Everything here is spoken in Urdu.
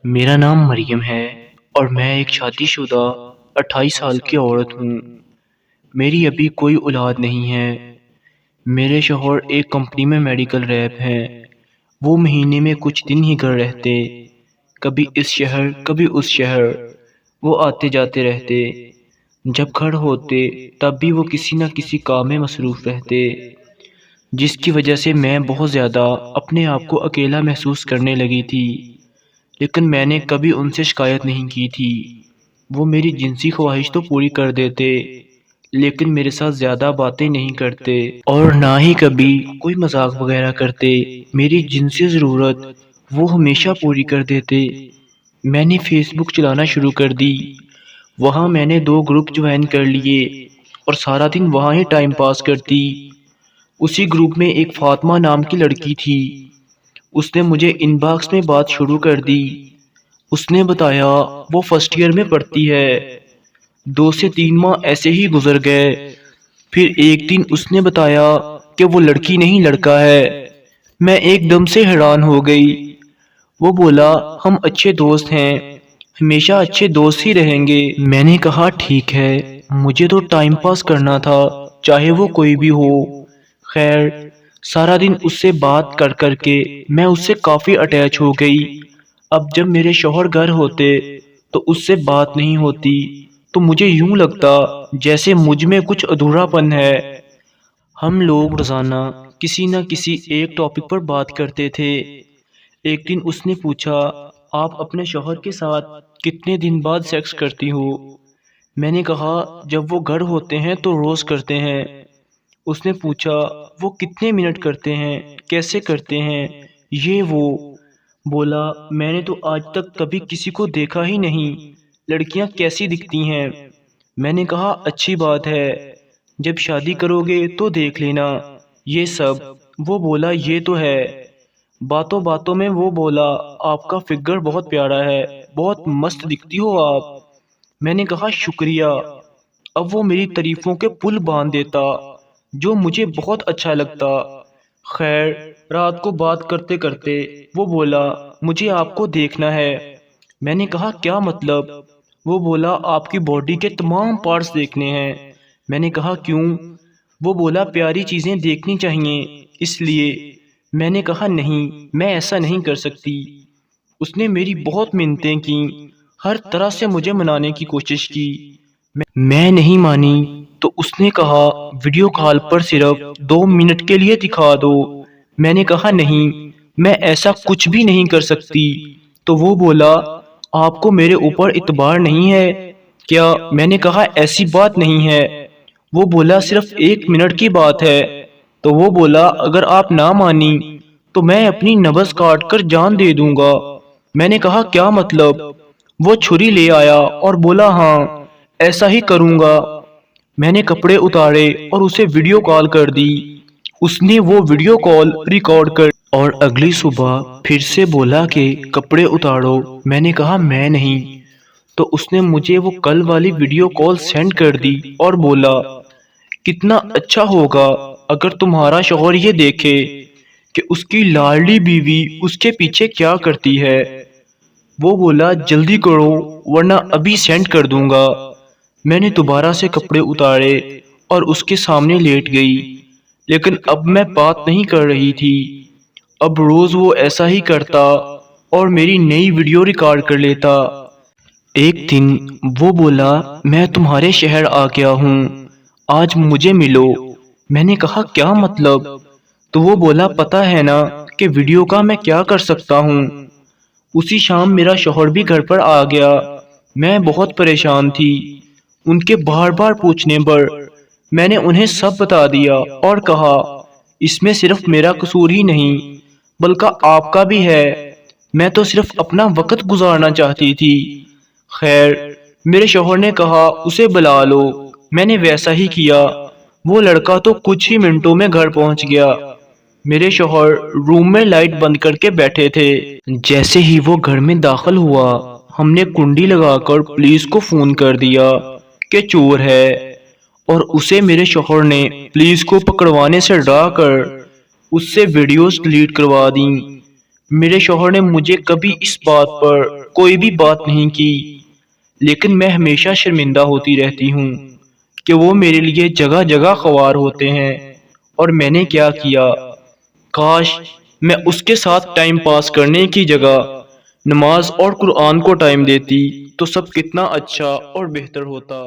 میرا نام مریم ہے اور میں ایک شادی شدہ 28 سال کی عورت ہوں۔ میری ابھی کوئی اولاد نہیں ہے۔ میرے شوہر ایک کمپنی میں میڈیکل ریپ ہیں۔ وہ مہینے میں کچھ دن ہی گھر رہتے، کبھی اس شہر کبھی اس شہر، وہ آتے جاتے رہتے۔ جب گھر ہوتے تب بھی وہ کسی نہ کسی کام میں مصروف رہتے، جس کی وجہ سے میں بہت زیادہ اپنے آپ کو اکیلا محسوس کرنے لگی تھی۔ لیکن میں نے کبھی ان سے شکایت نہیں کی تھی۔ وہ میری جنسی خواہش تو پوری کر دیتے، لیکن میرے ساتھ زیادہ باتیں نہیں کرتے اور نہ ہی کبھی کوئی مذاق وغیرہ کرتے۔ میری جنسی ضرورت وہ ہمیشہ پوری کر دیتے۔ میں نے فیس بک چلانا شروع کر دی۔ وہاں میں نے 2 گروپ جوائن کر لیے اور سارا دن وہاں ہی ٹائم پاس کرتی۔ اسی گروپ میں ایک فاطمہ نام کی لڑکی تھی۔ اس نے مجھے ان باکس میں بات شروع کر دی۔ اس نے بتایا وہ فرسٹ ایئر میں پڑھتی ہے۔ 2 سے 3 ماہ ایسے ہی گزر گئے۔ پھر ایک دن اس نے بتایا کہ وہ لڑکی نہیں لڑکا ہے۔ میں ایک دم سے حیران ہو گئی۔ وہ بولا ہم اچھے دوست ہیں، ہمیشہ اچھے دوست ہی رہیں گے۔ میں نے کہا ٹھیک ہے، مجھے تو ٹائم پاس کرنا تھا، چاہے وہ کوئی بھی ہو۔ خیر، سارا دن اس سے بات کر کر کے میں اس سے کافی اٹیچ ہو گئی۔ اب جب میرے شوہر گھر ہوتے تو اس سے بات نہیں ہوتی تو مجھے یوں لگتا جیسے مجھ میں کچھ ادھورا پن ہے۔ ہم لوگ روزانہ کسی نہ کسی ایک ٹاپک پر بات کرتے تھے۔ ایک دن اس نے پوچھا آپ اپنے شوہر کے ساتھ کتنے دن بعد سیکس کرتی ہو؟ میں نے کہا جب وہ گھر ہوتے ہیں تو روز کرتے ہیں۔ اس نے پوچھا وہ کتنے منٹ کرتے ہیں، کیسے کرتے ہیں، یہ وہ؟ بولا میں نے تو آج تک کبھی کسی کو دیکھا ہی نہیں، لڑکیاں کیسی دکھتی ہیں؟ میں نے کہا اچھی بات ہے، جب شادی کرو گے تو دیکھ لینا یہ سب۔ وہ بولا یہ تو ہے۔ باتوں باتوں میں وہ بولا آپ کا فگر بہت پیارا ہے، بہت مست دکھتی ہو آپ۔ میں نے کہا شکریہ۔ اب وہ میری تعریفوں کے پل باندھ دیتا جو مجھے بہت اچھا لگتا۔ خیر، رات کو بات کرتے کرتے وہ بولا مجھے آپ کو دیکھنا ہے۔ میں نے کہا کیا مطلب؟ وہ بولا آپ کی باڈی کے تمام پارٹس دیکھنے ہیں۔ میں نے کہا کیوں؟ وہ بولا پیاری چیزیں دیکھنی چاہیے اس لیے۔ میں نے کہا نہیں، میں ایسا نہیں کر سکتی۔ اس نے میری بہت منتیں کیں، ہر طرح سے مجھے منانے کی کوشش کی۔ میں نہیں مانی تو اس نے کہا ویڈیو کال پر صرف 2 منٹ کے لیے دکھا دو۔ میں نے کہا نہیں، میں ایسا کچھ بھی نہیں کر سکتی۔ تو وہ بولا آپ کو میرے اوپر اعتبار نہیں ہے کیا؟ میں نے کہا ایسی بات نہیں ہے۔ وہ بولا صرف 1 منٹ کی بات ہے۔ تو وہ بولا اگر آپ نہ مانی تو میں اپنی نبض کاٹ کر جان دے دوں گا۔ میں نے کہا کیا مطلب؟ وہ چھری لے آیا اور بولا ہاں ایسا ہی کروں گا۔ میں نے کپڑے اتارے اور اسے ویڈیو کال کر دی۔ اس نے وہ ویڈیو کال ریکارڈ کر اور اگلی صبح پھر سے بولا کہ کپڑے اتارو۔ میں نے کہا میں نہیں۔ تو اس نے مجھے وہ کل والی ویڈیو کال سینڈ کر دی اور بولا کتنا اچھا ہوگا اگر تمہارا شوہر یہ دیکھے کہ اس کی لاڈلی بیوی اس کے پیچھے کیا کرتی ہے۔ وہ بولا جلدی کرو ورنہ ابھی سینڈ کر دوں گا۔ میں نے دوبارہ سے کپڑے اتارے اور اس کے سامنے لیٹ گئی، لیکن اب میں بات نہیں کر رہی تھی۔ اب روز وہ ایسا ہی کرتا اور میری نئی ویڈیو ریکارڈ کر لیتا۔ ایک دن وہ بولا میں تمہارے شہر آ گیا ہوں، آج مجھے ملو۔ میں نے کہا کیا مطلب؟ تو وہ بولا پتہ ہے نا کہ ویڈیو کا میں کیا کر سکتا ہوں۔ اسی شام میرا شوہر بھی گھر پر آ گیا۔ میں بہت پریشان تھی۔ ان کے بار بار پوچھنے پر میں نے انہیں سب بتا دیا اور کہا اس میں صرف میرا قصور ہی نہیں بلکہ آپ کا بھی ہے، میں تو صرف اپنا وقت گزارنا چاہتی تھی۔ خیر، میرے شوہر نے کہا اسے بلا لو۔ میں نے ویسا ہی کیا۔ وہ لڑکا تو کچھ ہی منٹوں میں گھر پہنچ گیا۔ میرے شوہر روم میں لائٹ بند کر کے بیٹھے تھے۔ جیسے ہی وہ گھر میں داخل ہوا ہم نے کنڈی لگا کر پولیس کو فون کر دیا کہ چور ہے، اور اسے میرے شوہر نے پولیس کو پکڑوانے سے ڈرا کر اس سے ویڈیوز ڈیلیٹ کروا دیں۔ میرے شوہر نے مجھے کبھی اس بات پر کوئی بھی بات نہیں کی، لیکن میں ہمیشہ شرمندہ ہوتی رہتی ہوں کہ وہ میرے لیے جگہ جگہ خوار ہوتے ہیں، اور میں نے کیا کیا؟ کاش میں اس کے ساتھ ٹائم پاس کرنے کی جگہ نماز اور قرآن کو ٹائم دیتی تو سب کتنا اچھا اور بہتر ہوتا۔